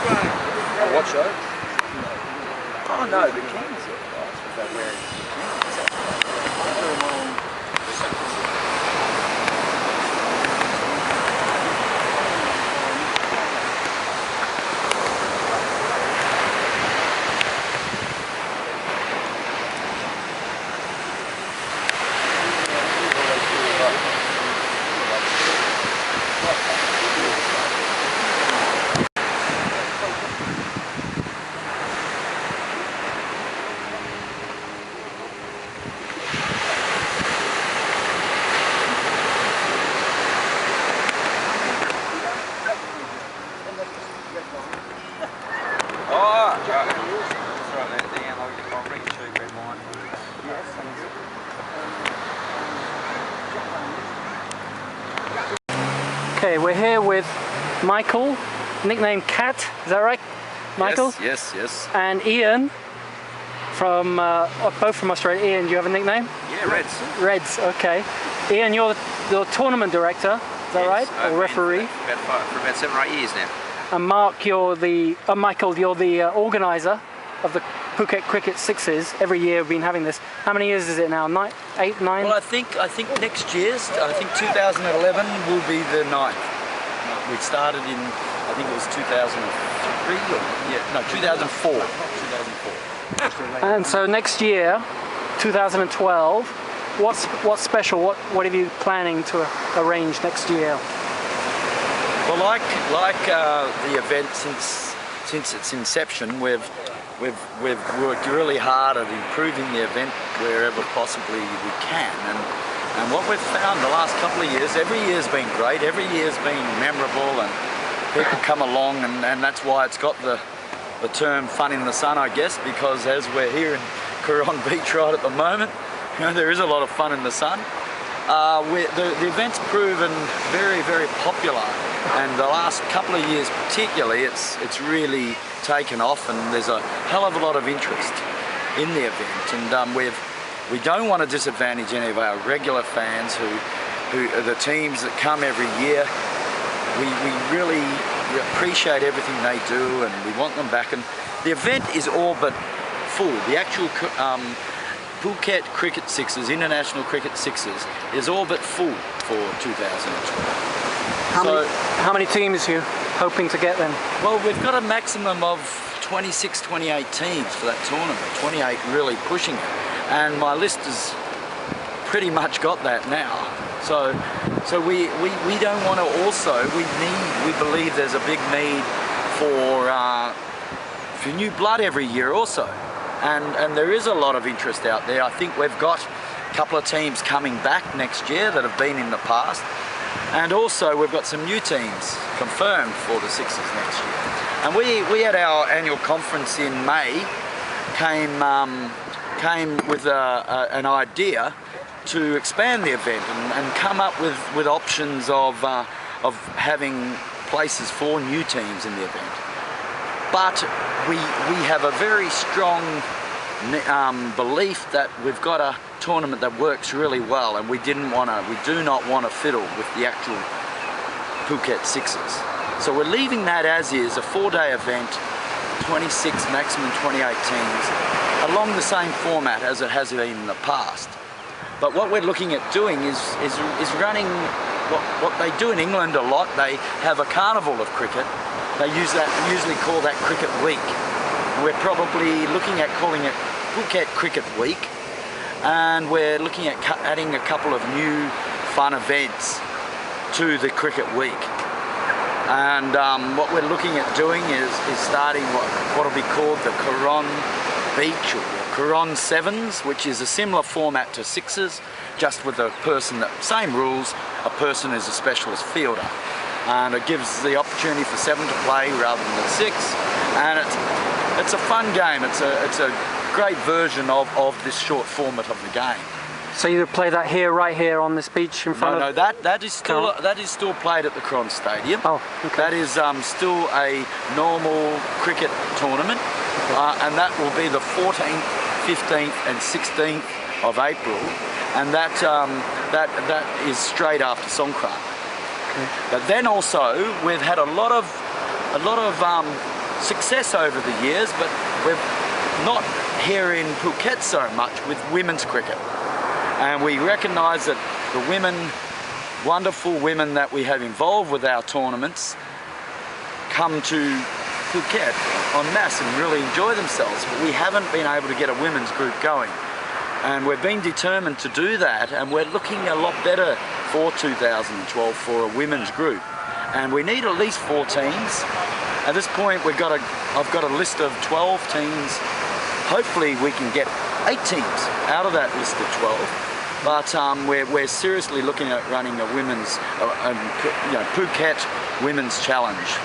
What show? Oh no, the Kings. They're wearing Okay, we're here with Michael, nicknamed Cat, is that right, Michael? Yes, yes. And Ian, from both from Australia. Ian, do you have a nickname? Yeah, Reds. Reds, okay. Ian, you're the tournament director, is that right? Or referee? For about 7 or 8 years now. And Mark, Michael, you're the organizer of the Phuket Cricket Sixes. Every year we've been having this. How many years is it now? 8, 9? Well, I think next year's, I think 2011 will be the 9th. We started in, I think it was 2003 or, yeah, no, 2004. 2004. And so next year, 2012, what's special? What are you planning to arrange next year? Well, like the event since its inception, we've worked really hard at improving the event wherever possibly we can, and what we've found the last couple of years, every year's been great, every year's been memorable, and people come along, and that's why it's got the term fun in the sun, I guess, because as we're here in Coron Beach right at the moment, you know, there is a lot of fun in the sun. The event's proven very, very popular, and the last couple of years particularly, it's really taken off, and there's a hell of a lot of interest in the event, and we don't want to disadvantage any of our regular fans who are the teams that come every year. We really appreciate everything they do, and we want them back, and the event is all but full. The actual Phuket Cricket Sixes, International Cricket Sixes, is all but full for 2012. How many teams are you hoping to get then? Well, we've got a maximum of 26, 28 teams for that tournament, 28 really pushing it, and my list has pretty much got that now. So we don't want to we believe there's a big need for new blood every year also. And there is a lot of interest out there. I think we've got a couple of teams coming back next year that have been in the past. And also we've got some new teams confirmed for the Sixes next year. And we at our annual conference in May came with an idea to expand the event and come up with options of having places for new teams in the event. But we have a very strong belief that we've got a tournament that works really well, and we do not want to fiddle with the actual Phuket Sixes. So we're leaving that as is, a 4-day event, 26, maximum 28 teams, along the same format as it has been in the past. But what we're looking at doing is running what they do in England a lot. They have a carnival of cricket. They usually call that Cricket Week. We're probably looking at calling it Phuket Cricket Week, and we're looking at adding a couple of new fun events to the Cricket Week. And what we're looking at doing is starting what will be called the Coron Beach or Coron Sevens, which is a similar format to Sixes, just with a person same rules. A person is a specialist fielder, and it gives the opportunity for 7 to play rather than 6, and it's a fun game. It's a great version of this short format of the game. So you play that here, right here on this beach in front of... No, that is still played at the Coron Stadium. Oh, okay. That is still a normal cricket tournament, and that will be the 14th, 15th and 16th of April, and that is straight after Songkran. Okay. But then also we've had a lot of success over the years, but we're not here in Phuket so much with women's cricket. And we recognise that the women, wonderful women that we have involved with our tournaments, come to Phuket en masse and really enjoy themselves, but we haven't been able to get a women's group going. And we've been determined to do that, and we're looking a lot better for 2012 for a women's group. And we need at least 4 teams. At this point I've got a list of 12 teams. Hopefully we can get 8 teams out of that list of 12. But we're seriously looking at running a women's, Phuket Women's Challenge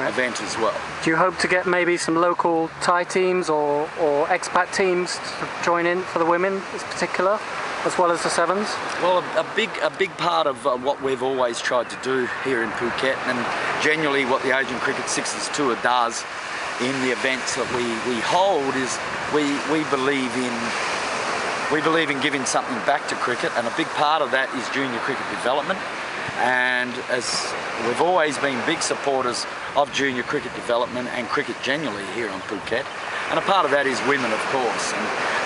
event as well. Do you hope to get maybe some local Thai teams or expat teams to join in for the women in particular, as well as the sevens? Well, a big part of what we've always tried to do here in Phuket, and genuinely what the Asian Cricket Sixes Tour does in the events that we hold, is we believe in giving something back to cricket, and a big part of that is junior cricket development. And as we've always been big supporters of junior cricket development and cricket generally here on Phuket, and a part of that is women, of course.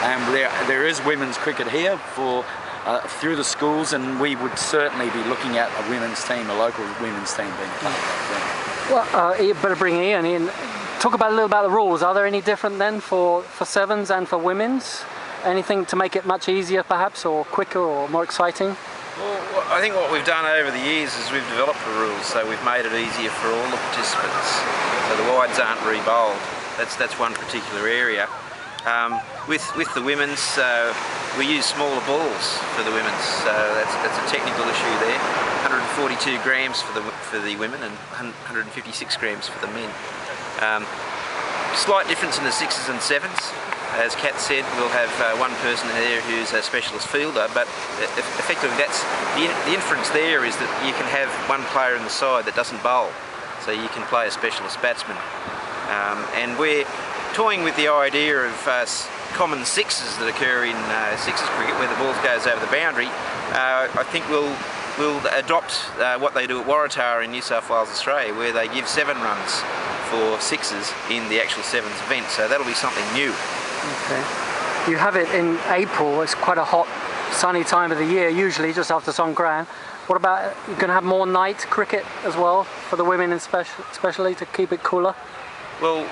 And there is women's cricket here through the schools, and we would certainly be looking at a women's team, a local women's team being part of that. Well, you better bring Ian in. Talk a little about the rules. Are there any different then for sevens and for women's? Anything to make it much easier perhaps, or quicker or more exciting? Well, I think what we've done over the years is we've developed the rules, so we've made it easier for all the participants. So the wides aren't re-bowled. That's one particular area. With the women's, we use smaller balls for the women's, so that's a technical issue there. 142 grams for the women and 156 grams for the men. Slight difference in the sixes and sevens. As Kat said, we'll have one person there who's a specialist fielder, but effectively that's the inference there is that you can have one player in the side that doesn't bowl, so you can play a specialist batsman. And we're toying with the idea of common sixes that occur in sixes cricket, where the ball goes over the boundary. I think we'll adopt what they do at Waratah in New South Wales, Australia, where they give 7 runs for sixes in the actual sevens event, so that'll be something new. Okay. You have it in April. It's quite a hot, sunny time of the year, usually just after Songkran. What about, you're going to have more night cricket as well for the women, especially to keep it cooler? Well,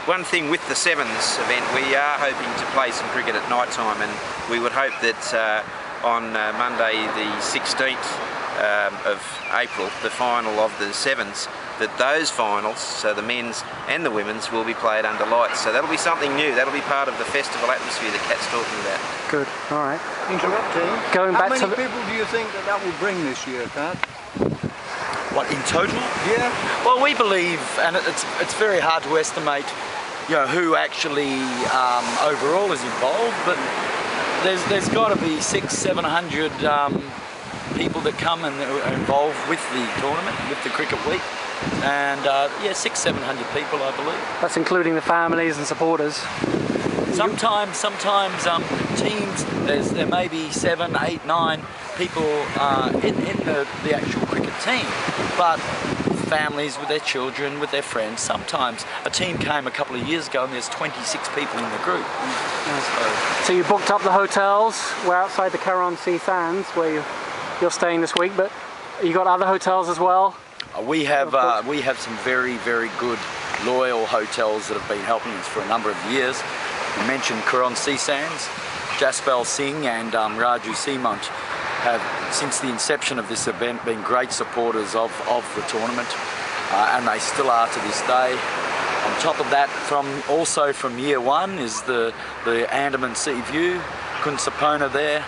one thing with the sevens event, we are hoping to play some cricket at night time, and we would hope that on Monday the 16th of April, the final of the sevens, that those finals, so the men's and the women's, will be played under lights. So that'll be something new. That'll be part of the festival atmosphere that Kat's talking about. Good. All right. Interrupting. How many people do you think that will bring this year, Kat? What, in total? Yeah. Well, we believe, and it's very hard to estimate, who actually overall is involved, but there's got to be 600-700 people that come and are involved with the tournament, with the cricket week. And yeah, 600-700 people, I believe. That's including the families and supporters. Sometimes teams, there may be 7, 8, 9 people in the actual cricket team, but families with their children, with their friends. Sometimes a team came a couple of years ago and there's 26 people in the group. So you booked up the hotels. We're outside the Caron Sea Sands where you're staying this week, but you got other hotels as well? We have some very, very good, loyal hotels that have been helping us for a number of years. You mentioned Caron Sea Sands. Jaspal Singh and Raju Simont have, since the inception of this event, been great supporters of the tournament, and they still are to this day. On top of that, also from year one is the Andaman Sea View, Kunsapona there.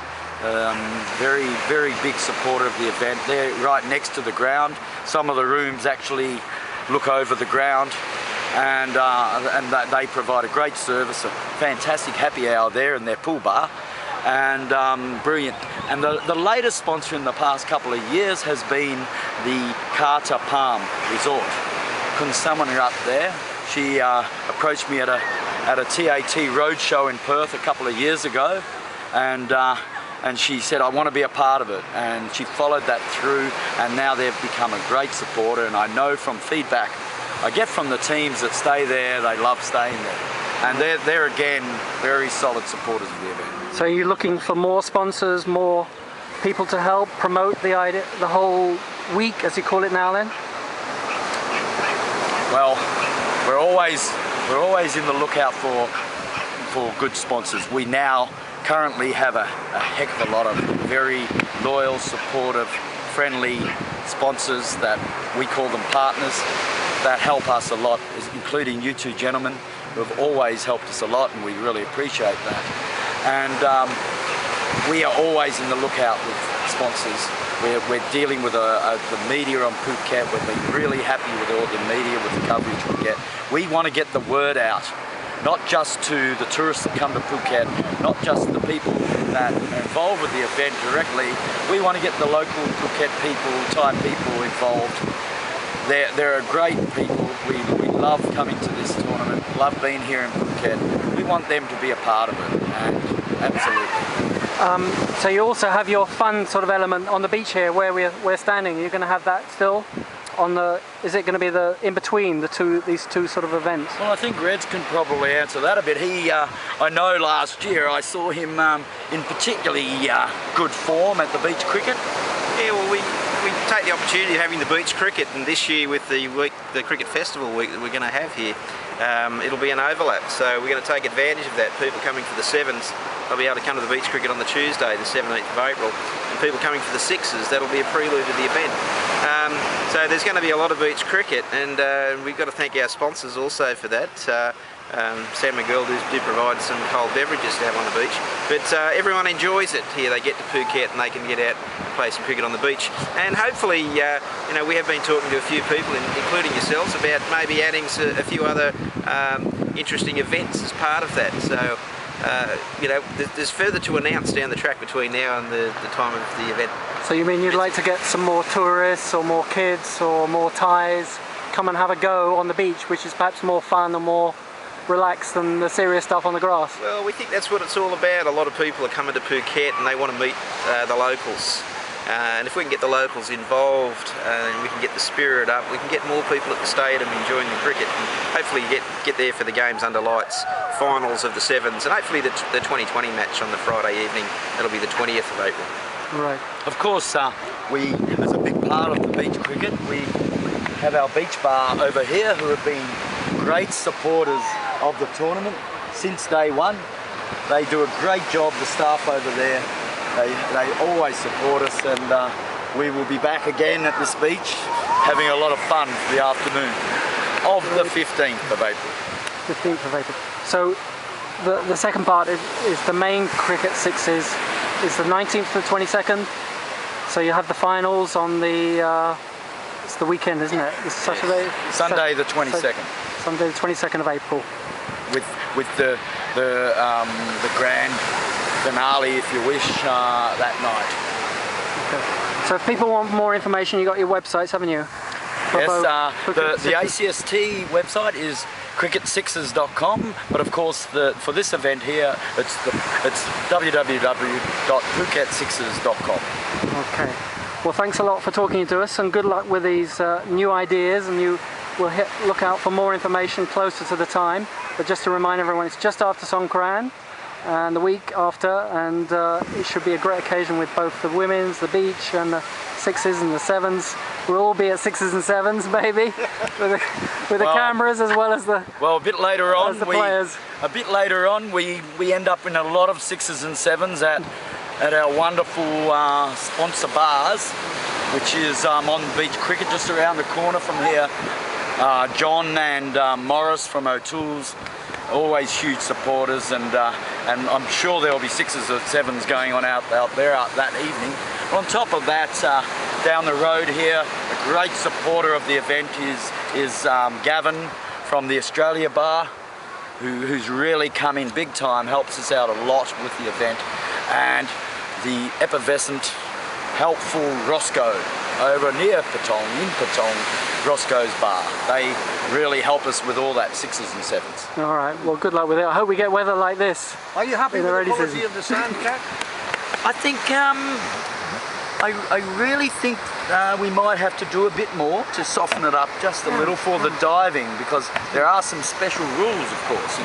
Very, very big supporter of the event. They're right next to the ground. Some of the rooms actually look over the ground, and they provide a great service, a fantastic happy hour there in their pool bar, and brilliant. And the latest sponsor in the past couple of years has been the Carter Palm Resort. Someone up there, she approached me at a TAT roadshow in Perth a couple of years ago, and she said, I want to be a part of it. And she followed that through, and now they've become a great supporter. And I know from feedback I get from the teams that stay there, they love staying there. And they're again, very solid supporters of the event. So you're looking for more sponsors, more people to help promote the idea, the whole week, as you call it now then? Well, we're always in the lookout for good sponsors. We now currently have a heck of a lot of very loyal, supportive, friendly sponsors that we call them partners that help us a lot, including you two gentlemen who have always helped us a lot, and we really appreciate that. And we are always in the lookout with sponsors. We're dealing with the media on Phuket. We've been really happy with all the media, with the coverage we get. We want to get the word out, not just to the tourists that come to Phuket, not just the people that are involved with the event directly. We want to get the local Phuket people, Thai people involved. They're great people. We love coming to this tournament, love being here in Phuket. We want them to be a part of it, and absolutely. So you also have your fun sort of element on the beach here where we're standing. You're going to have that still on the, is it going to be the in between these two sort of events? Well, I think Reds can probably answer that a bit. He, I know last year I saw him in particularly good form at the beach cricket. Yeah, well, we take the opportunity of having the beach cricket, and this year with the cricket festival week that we're going to have here, it'll be an overlap. So we're going to take advantage of that. People coming for the sevens, they'll be able to come to the beach cricket on the Tuesday, the 17th of April, and people coming for the sixes, that'll be a prelude to the event. So there's going to be a lot of beach cricket, and we've got to thank our sponsors also for that. Sam McGill do provide some cold beverages to have on the beach, but everyone enjoys it here. They get to Phuket and they can get out and play some cricket on the beach, and hopefully you know, we have been talking to a few people, including yourselves, about maybe adding a few other interesting events as part of that. So you know, there's further to announce down the track between now and the time of the event. So you mean you'd like to get some more tourists or more kids or more Thais come and have a go on the beach, which is perhaps more fun and more relaxed than the serious stuff on the grass? Well, we think that's what it's all about. A lot of people are coming to Phuket and they want to meet the locals. And if we can get the locals involved and we can get the spirit up, we can get more people at the stadium enjoying the cricket, and hopefully get there for the games under lights, finals of the sevens, and hopefully the 2020 match on the Friday evening. That'll be the 20th of April. Right. Of course, we, as a big part of the beach cricket, we have our beach bar over here who have been great supporters of the tournament since day one. They do a great job, the staff over there. They always support us, and we will be back again at this beach having a lot of fun for the afternoon of the 15th of April. 15th of April. So the second part is the main cricket sixes is the 19th to the 22nd. So you have the finals on the, it's the weekend, isn't it? It's Saturday? Sunday the 22nd. Sunday the 22nd of April. With the grand finale, if you wish, that night. Okay. So if people want more information, you got your websites, haven't you? Yes, the ACST website is cricketsixes.com, but of course for this event here it's www.phuket6s.com. Okay. Well, thanks a lot for talking to us, and good luck with these new ideas, and you will look out for more information closer to the time. But just to remind everyone, it's just after Songkran and the week after, and it should be a great occasion with both the women's, the beach, and the sixes and the sevens. We'll all be at sixes and sevens, baby, with the cameras as well as the a bit later on, players. A bit later on, we end up in a lot of sixes and sevens at our wonderful sponsor bars, which is on Beach Cricket, just around the corner from here. John and Morris from O'Toole's, always huge supporters, and I'm sure there'll be sixes or sevens going on out there that evening. On top of that, down the road here, a great supporter of the event is Gavin from the Australia Bar, who's really come in big time, helps us out a lot with the event, and the effervescent, helpful Roscoe over near Patong, in Patong, Roscoe's Bar. They really help us with all that sixes and sevens. All right, well, good luck with it. I hope we get weather like this. Are you happy with the quality of the sand, Cat? I think I really think we might have to do a bit more to soften it up just a little for the diving, because there are some special rules, of course,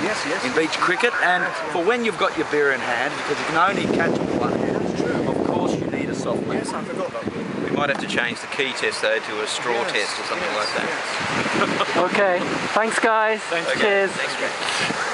in beach cricket, and for when you've got your beer in hand, because you can only catch it with one hand, of course you need a soft lens. I forgot that. We might have to change the key test though to a straw test or something like that. Okay, thanks guys. Okay, Cheers. thanks, Greg.